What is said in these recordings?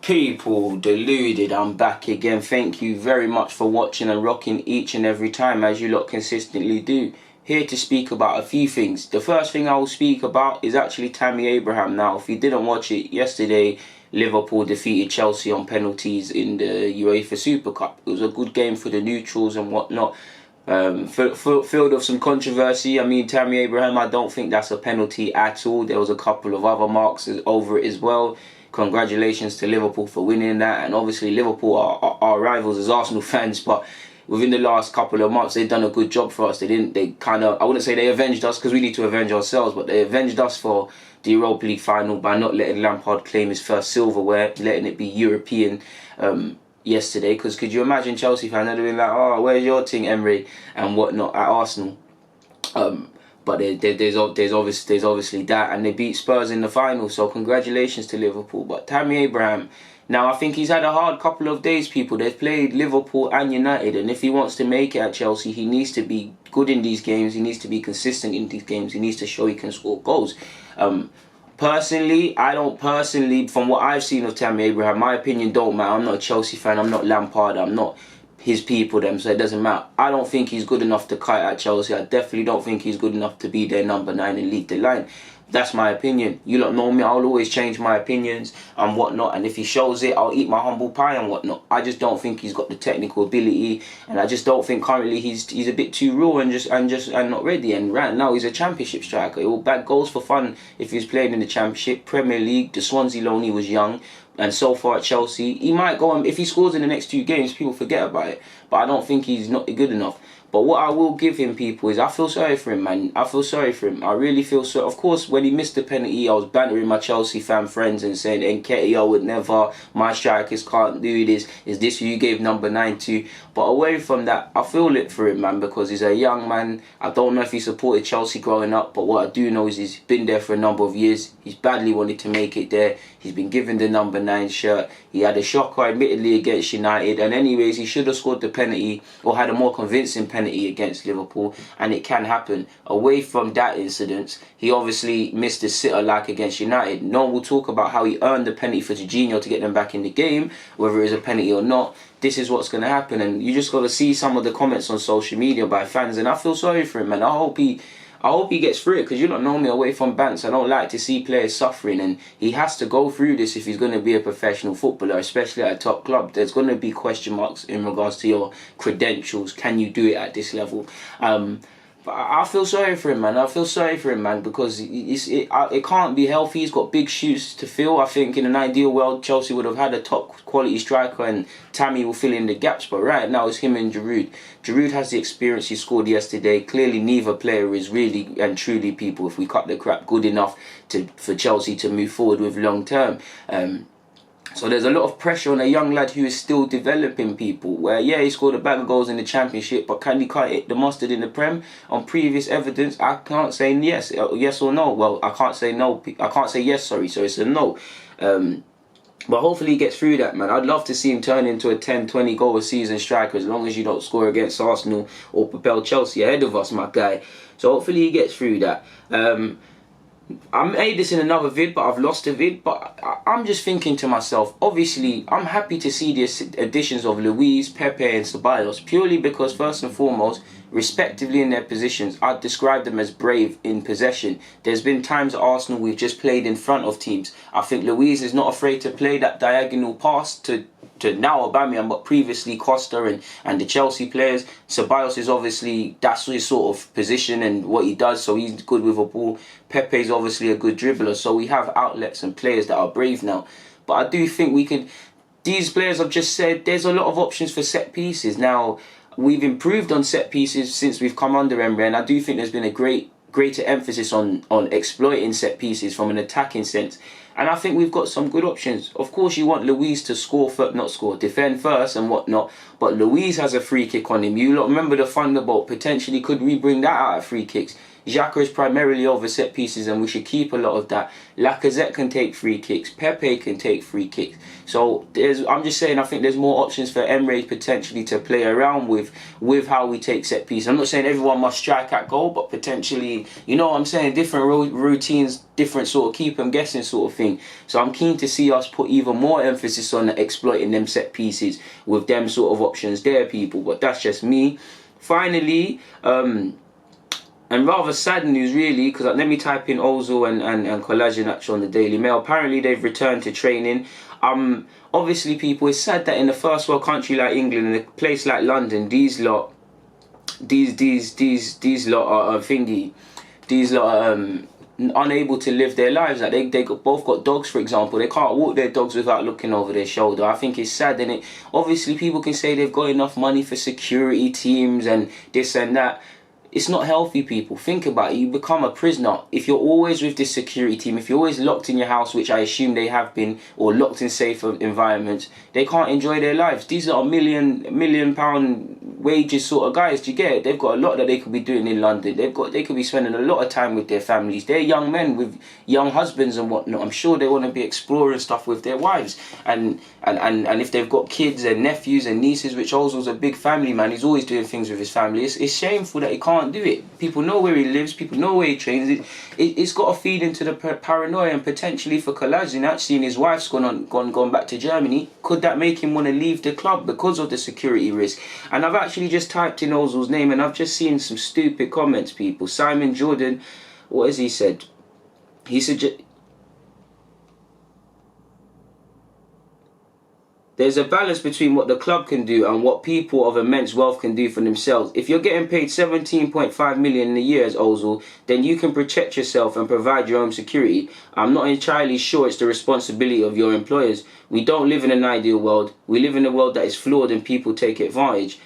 People, Deluded, I'm back again. Thank you very much for watching and rocking each and every time, as you lot consistently do. Here to speak about a few things. The first thing I will speak about is actually Tammy Abraham. Now, if you didn't watch it yesterday, Liverpool defeated Chelsea on penalties in the UEFA Super Cup. It was a good game for the neutrals and whatnot. Filled of some controversy. I mean, Tammy Abraham, I don't think that's a penalty at all. There was a couple of other marks over it as well. Congratulations to Liverpool for winning that, and obviously Liverpool are our rivals as Arsenal fans, but within the last couple of months they've done a good job for us. They kind of, I wouldn't say they avenged us because we need to avenge ourselves, but they avenged us for the Europa League final by not letting Lampard claim his first silverware, letting it be European yesterday. Because could you imagine Chelsea fans, they'd have been like, oh, where's your thing, Emery, and whatnot at Arsenal. But there's obviously that, and they beat Spurs in the final, so congratulations to Liverpool. But Tammy Abraham, now I think he's had a hard couple of days, people. They've played Liverpool and United, and if he wants to make it at Chelsea, he needs to be good in these games, he needs to be consistent in these games, he needs to show he can score goals. Personally, from what I've seen of Tammy Abraham, my opinion don't matter. I'm not a Chelsea fan, I'm not Lampard, I'm not his people, so it doesn't matter. I don't think he's good enough to kite at Chelsea. I definitely don't think he's good enough to be their number 9 and lead the line. That's my opinion. You lot know me, I'll always change my opinions and whatnot, and if he shows it, I'll eat my humble pie and whatnot. I just don't think he's got the technical ability, and I just don't think currently he's a bit too raw and not ready. And right now he's a championship striker. He will bag goals for fun if he's played in the Championship, Premier League, the Swansea loan. He was young. And so far at Chelsea, he might go on. If he scores in the next 2 games, people forget about it. But I don't think he's not good enough. But what I will give him, people, is I feel sorry for him, man. I feel sorry for him. I really feel so. Of course, when he missed the penalty, I was bantering my Chelsea fan friends and saying, Nketiah would never, my strikers can't do this. Is this who you gave number 9 to? But away from that, I feel it for him, man, because he's a young man. I don't know if he supported Chelsea growing up, but what I do know is he's been there for a number of years. He's badly wanted to make it there. He's been given the number 9 shirt. He had a shocker, admittedly, against United. And anyways, he should have scored the penalty or had a more convincing penalty against Liverpool. And it can happen. Away from that incident, he obviously missed a sitter like against United. No one will talk about how he earned the penalty for Jorginho to get them back in the game, whether it is a penalty or not. This is what's going to happen. And you just got to see some of the comments on social media by fans. And I feel sorry for him, man. I hope he gets through it, because you don't know me, away from bants, I don't like to see players suffering, and he has to go through this if he's going to be a professional footballer, especially at a top club. There's going to be question marks in regards to your credentials. Can you do it at this level? But I feel sorry for him, man. I feel sorry for him, man, because it can't be healthy. He's got big shoes to fill. I think in an ideal world, Chelsea would have had a top quality striker and Tammy will fill in the gaps. But right now, it's him and Giroud. Giroud has the experience. He scored yesterday. Clearly, neither player is really and truly, people, if we cut the crap, good enough for Chelsea to move forward with long term. So there's a lot of pressure on a young lad who is still developing, people. Where, yeah, he scored a bag of goals in the Championship, but can he cut it, the mustard in the Prem? On previous evidence, I can't say yes or no. Well, I can't say no. I can't say yes, sorry. So it's a no. But hopefully he gets through that, man. I'd love to see him turn into a 10, 20 goal a season striker, as long as you don't score against Arsenal or propel Chelsea ahead of us, my guy. So hopefully he gets through that. I made this in another vid, but I've lost the vid. But I'm just thinking to myself, obviously, I'm happy to see the additions of Luiz, Pepe and Ceballos, purely because, first and foremost, respectively in their positions, I'd describe them as brave in possession. There's been times at Arsenal we've just played in front of teams. I think Luiz is not afraid to play that diagonal pass to now Aubameyang, but previously Costa and the Chelsea players. Ceballos is obviously, that's his sort of position and what he does, so he's good with a ball. Pepe's obviously a good dribbler, so we have outlets and players that are brave now. But I do think we could, these players I've just said, there's a lot of options for set pieces. Now, we've improved on set pieces since we've come under Emery, and I do think there's been a greater emphasis on exploiting set pieces from an attacking sense. And I think we've got some good options. Of course, you want Luiz to defend first and whatnot. But Luiz has a free kick on him. You lot remember the Thunderbolt, potentially could we bring that out at free kicks? Xhaka is primarily over set pieces, and we should keep a lot of that. Lacazette can take free kicks. Pepe can take free kicks. So I'm just saying, I think there's more options for Emre potentially to play around with how we take set pieces. I'm not saying everyone must strike at goal, but potentially, you know what I'm saying, different routines, different sort of keep them guessing sort of thing. So I'm keen to see us put even more emphasis on exploiting them set pieces with them sort of options there, people. But that's just me. Finally, and rather sad news really, because let me type in Ozil and Kolasinac on the Daily Mail. Apparently they've returned to training. Obviously, people, it's sad that in a first world country like England, in a place like London, these lot are unable to live their lives. Like they both got dogs, for example. They can't walk their dogs without looking over their shoulder. I think it's sad, and obviously people can say they've got enough money for security teams and this and that. It's not healthy, people. Think about it. You become a prisoner. If you're always with this security team, if you're always locked in your house, which I assume they have been, or locked in safe environments, they can't enjoy their lives. These are million pound wages sort of guys. Do you get it? They've got a lot that they could be doing in London. They could be spending a lot of time with their families. They're young men with young husbands and whatnot. I'm sure they want to be exploring stuff with their wives. And if they've got kids and nephews and nieces, which Ozil's a big family man, he's always doing things with his family. It's shameful that he can't do it. People know where he lives, people know where he trains. It's got to feed into the paranoia, and potentially for Kolasinac, seeing his wife's gone back to Germany, could that make him want to leave the club because of the security risk? And I've actually just typed in Ozil's name and I've just seen some stupid comments, people. Simon Jordan, what has he said? He said there's a balance between what the club can do and what people of immense wealth can do for themselves. If you're getting paid 17.5 million a year as Ozil, then you can protect yourself and provide your own security. I'm not entirely sure it's the responsibility of your employers. We don't live in an ideal world. We live in a world that is flawed and people take advantage.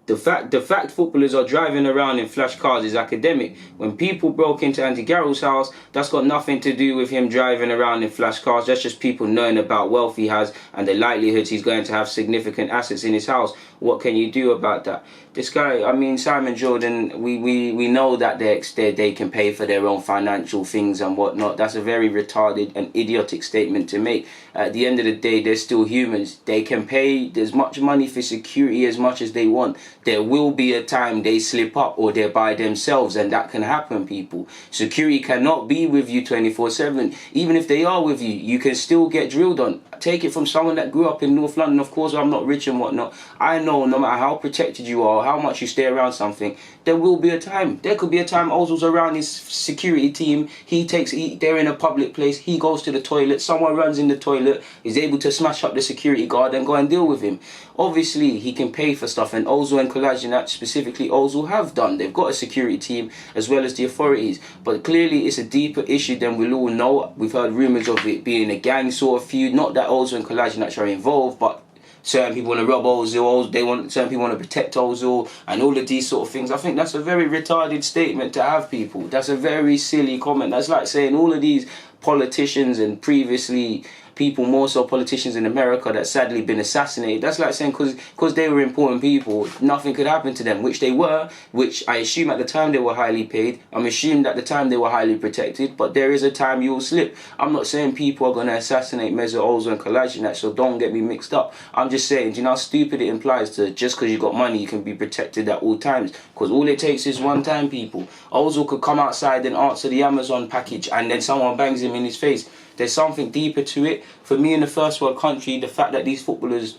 The fact footballers are driving around in flash cars is academic. When people broke into Andy Carroll's house, that's got nothing to do with him driving around in flash cars. That's just people knowing about wealth he has and the likelihoods he's going to have significant assets in his house. What can you do about that? This guy, I mean, Simon Jordan, we know that they can pay for their own financial things and whatnot. That's a very retarded and idiotic statement to make. At the end of the day, they're still humans. They can pay as much money for security as much as they want. There will be a time they slip up or they're by themselves, and that can happen, people. Security cannot be with you 24/7. Even if they are with you, you can still get drilled on. Take it from someone that grew up in North London. Of course, I'm not rich and whatnot. I know no matter how protected you are, how much you stay around something, there will be a time. There could be a time Ozil's around his security team. They're in a public place. He goes to the toilet. Someone runs in the toilet. He's able to smash up the security guard and go and deal with him. Obviously, he can pay for stuff, and Ozil and Kolasinac, specifically Ozil, have done. They've got a security team as well as the authorities. But clearly, it's a deeper issue than we'll all know. We've heard rumours of it being a gang sort of feud. Not that Ozil and Kolasinac are involved, but certain people want to rob Ozil, certain people want to protect Ozil, and all of these sort of things. I think that's a very retarded statement to have, people. That's a very silly comment. That's like saying all of these politicians and previously people, more so politicians in America, that sadly been assassinated. That's like saying because they were important people, nothing could happen to them, which they were, which I assume at the time they were highly paid. I'm assuming at the time they were highly protected, but there is a time you will slip. I'm not saying people are going to assassinate Mesut Ozil and Kolasinac, so don't get me mixed up. I'm just saying, do you know how stupid it implies to just because you got money you can be protected at all times? Because all it takes is one time, people. Ozil could come outside and answer the Amazon package and then someone bangs him in his face. There's something deeper to it. For me, in the first world country, the fact that these footballers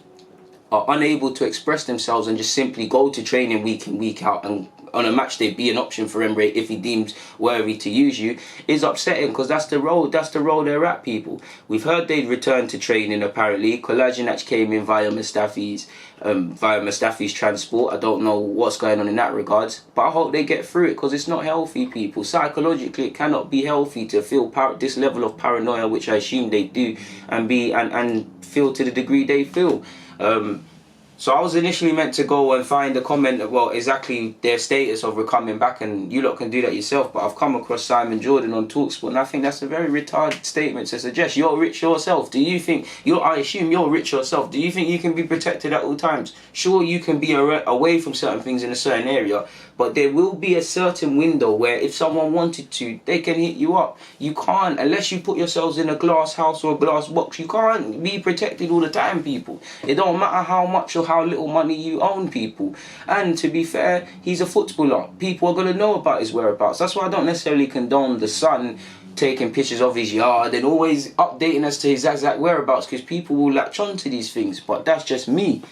are unable to express themselves and just simply go to training week in, week out, and on a match day be an option for Emre if he deems worthy to use you, is upsetting, because that's the role they're at, people. We've heard they'd return to training apparently. Kolasinac came in via Mustafi's transport. I don't know what's going on in that regards, but I hope they get through it, because it's not healthy, people. Psychologically, it cannot be healthy to feel this level of paranoia, which I assume they do, and feel to the degree they feel. So I was initially meant to go and find a comment of, well, exactly their status of coming back, and you lot can do that yourself. But I've come across Simon Jordan on Talksport, and I think that's a very retarded statement to suggest you're rich yourself. Do you think I assume you're rich yourself. Do you think you can be protected at all times? Sure, you can be away from certain things in a certain area, but there will be a certain window where if someone wanted to, they can hit you up. You can't, unless you put yourselves in a glass house or a glass box, you can't be protected all the time, people. It don't matter how much or how little money you own, people. And to be fair, he's a footballer. People are going to know about his whereabouts. That's why I don't necessarily condone the Sun taking pictures of his yard and always updating us to his exact whereabouts, because people will latch on to these things. But that's just me.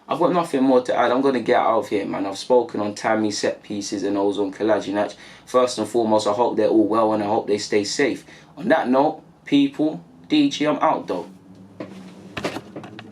I've got nothing more to add. I'm going to get out of here, man. I've spoken on Tammy, set pieces, and Ozil Kolasinac. First and foremost, I hope they're all well and I hope they stay safe. On that note, people, DG, I'm out though.